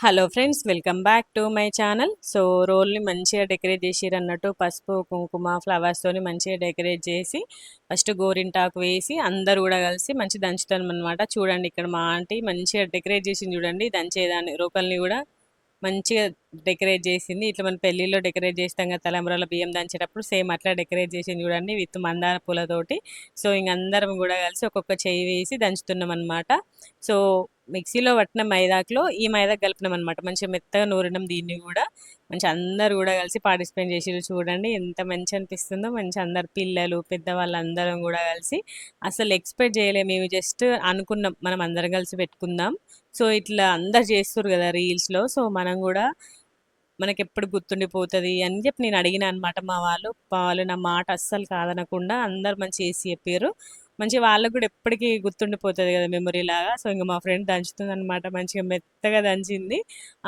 Hello friends, welcome back to my channel. So రోల్ని మంచిగా decorate చేసిర్రు అన్నట్టు, పసుపు కుంకుమ ఫ్లవర్స్తోని మంచిగా డెకరేట్ చేసి ఫస్ట్ గోరింటాకు వేసి అందరు కూడా కలిసి మంచి దంచుతాం అనమాట. చూడండి ఇక్కడ మా ఆంటీ మంచిగా డెకరేట్ చేసింది. చూడండి దంచేదాన్ని రోకల్ని కూడా మంచిగా డెకరేట్ చేసింది. ఇట్లా మన పెళ్ళిలో డెకరేట్ చేస్తాం కదా, తలంబ్రాల బియ్యం దంచేటప్పుడు సేమ్ అట్లా డెకరేట్ చేసింది చూడండి, విత్ మందార పూలతోటి. సో ఇంక అందరం కూడా కలిసి ఒక్కొక్క చెయ్యి వేసి దంచుతున్నాం అనమాట. సో మిక్సీలో పట్టిన మైదాకులో ఈ మైదాకు కలిపినాం అనమాట. మంచిగా మెత్తగా నూరినాం దీన్ని కూడా. మంచి అందరు కూడా కలిసి పార్టిసిపేట్ చేసిరు. చూడండి ఎంత మంచి అనిపిస్తుందో. మంచి అందరు పిల్లలు పెద్దవాళ్ళు అందరం కూడా కలిసి అసలు ఎక్స్పెక్ట్ చేయలేము. మేము జస్ట్ అనుకున్నాం మనం అందరం కలిసి పెట్టుకుందాం. సో ఇట్లా అందరు చేస్తారు కదా రీల్స్లో. సో మనం కూడా మనకెప్పుడు గుర్తుండిపోతుంది అని చెప్పి నేను అడిగిన అనమాట. మా వాళ్ళు నా మాట అస్సలు కాదనకుండా అందరు మంచి చేసి చెప్పారు. మంచి వాళ్ళకు కూడా ఎప్పటికీ గుర్తుండిపోతుంది కదా మెమరీ లాగా. సో ఇంకా మా ఫ్రెండ్ దంచుతుంది అనమాట. మంచిగా మెత్తగా దంచింది.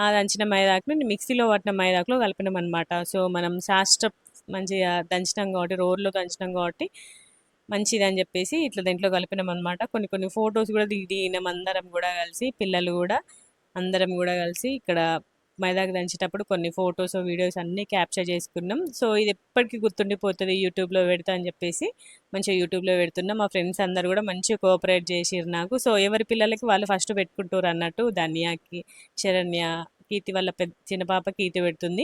ఆ దంచిన మైదాకుని మిక్సీలో పట్టిన మైదాకులో కలిపినాం అనమాట. సో మనం శాస్త్ర మంచిగా దంచినాం కాబట్టి, రోడ్లో దంచినాం కాబట్టి మంచిది అని చెప్పేసి ఇట్లా దీంట్లో కలిపినాం అనమాట. కొన్ని కొన్ని ఫొటోస్ కూడా దిగినాం అందరం కూడా కలిసి, పిల్లలు కూడా అందరం కూడా కలిసి ఇక్కడ మైదాకు దంచేటప్పుడు కొన్ని ఫొటోస్ వీడియోస్ అన్నీ క్యాప్చర్ చేసుకున్నాం. సో ఇది ఎప్పటికీ గుర్తుండిపోతుంది, యూట్యూబ్లో పెడతా అని చెప్పేసి మంచిగా యూట్యూబ్లో పెడుతున్నాం. మా ఫ్రెండ్స్ అందరు కూడా మంచిగా కోఆపరేట్ చేసిర్రు నాకు. సో ఎవరి పిల్లలకి వాళ్ళు ఫస్ట్ పెట్టుకుంటారు అన్నట్టు. ధన్యాకి, శరణ్య, కీర్తి వాళ్ళ చిన్న పాప కీర్తి పెడుతుంది.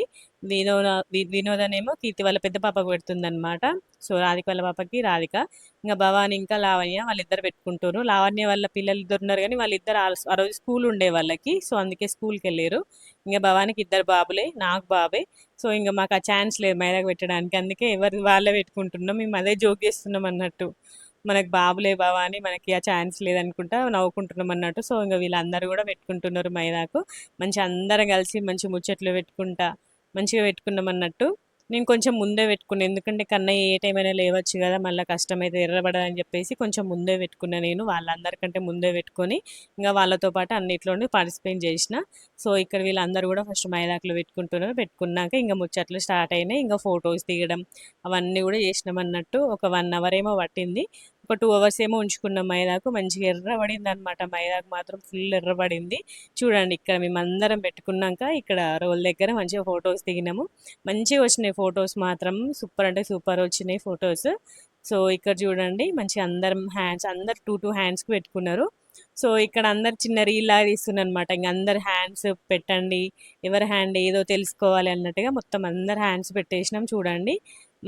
వినోదనేమో కీర్తి వాళ్ళ పెద్ద పాపకు పెడుతుంది అనమాట. సో రాధిక వాళ్ళ పాపకి రాధిక, ఇంకా భవాని ఇంకా లావణ్య వాళ్ళిద్దరు పెట్టుకుంటారు. లావణ్య వాళ్ళ పిల్లలు ఇద్దరు ఉన్నారు కానీ వాళ్ళిద్దరు ఆ రోజు స్కూల్ ఉండే వాళ్ళకి, సో అందుకే స్కూల్కి వెళ్ళారు. ఇంకా భవానికి ఇద్దరు బాబులే, నాకు బాబే. సో ఇంకా మాకు ఆ ఛాన్స్ లేదు మైదాకు పెట్టడానికి, అందుకే ఎవరు వాళ్ళే పెట్టుకుంటున్నాం. మేము అదే జోక్ చేస్తున్నాం అన్నట్టు. మనకు బాబులే భవాని, మనకి ఆ ఛాన్స్ లేదనుకుంటా నవ్వుకుంటున్నాం అన్నట్టు. సో ఇంకా వీళ్ళందరూ కూడా పెట్టుకుంటున్నారు మైదాకు. మంచి అందరం కలిసి మంచి ముచ్చట్లు పెట్టుకుంటా మంచిగా పెట్టుకున్నాం అన్నట్టు. నేను కొంచెం ముందే పెట్టుకున్నాను, ఎందుకంటే కన్నయ్య ఏ టైం అయినా లేవచ్చు కదా, మళ్ళీ కష్టమైతే ఎర్రబడదని చెప్పేసి కొంచెం ముందే పెట్టుకున్నా. నేను వాళ్ళందరికంటే ముందే పెట్టుకొని ఇంకా వాళ్ళతో పాటు అన్నిట్లోనూ పార్టిసిపేట్ చేసిన. సో ఇక్కడ వీళ్ళందరూ కూడా ఫస్ట్ మైదాకులు పెట్టుకుంటున్నారు. పెట్టుకున్నాక ఇంకా ముచ్చట్లు స్టార్ట్ అయినాయి. ఇంకా ఫొటోస్ తీయడం అవన్నీ కూడా చేసినాం అన్నట్టు. ఒక 1 అవర్ ఏమో పట్టింది. ఒక 2 అవర్స్ ఏమో ఉంచుకున్నాం మైదాకు. మంచిగా ఎర్రబడింది అనమాట. మైదాకు మాత్రం ఫుల్ ఎర్రబడింది. చూడండి ఇక్కడ మేమందరం పెట్టుకున్నాక ఇక్కడ రోల్ దగ్గర మంచిగా ఫొటోస్ దిగినాము. మంచిగా వచ్చినాయి ఫొటోస్ మాత్రం, సూపర్ అంటే సూపర్ వచ్చినాయి ఫొటోస్. సో ఇక్కడ చూడండి మంచిగా అందరం హ్యాండ్స్ అందరు టూ టూ హ్యాండ్స్కి పెట్టుకున్నారు. సో ఇక్కడ అందరు చిన్న రీల్ లాగా తీస్తున్నారు అనమాట. ఇంక అందరు హ్యాండ్స్ పెట్టండి, ఎవరి హ్యాండ్ ఏదో తెలుసుకోవాలి అన్నట్టుగా మొత్తం అందరు హ్యాండ్స్ పెట్టేసినాం. చూడండి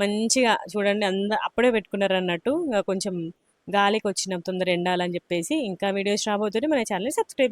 మంచిగా చూడండి అందరు అప్పుడే పెట్టుకున్నారు అన్నట్టు. ఇంకా కొంచెం గాలికి వచ్చినాం తొందర ఎండాలని చెప్పేసి. ఇంకా వీడియోస్ రాబోతుంటే మన ఛానల్ సబ్స్క్రైబ్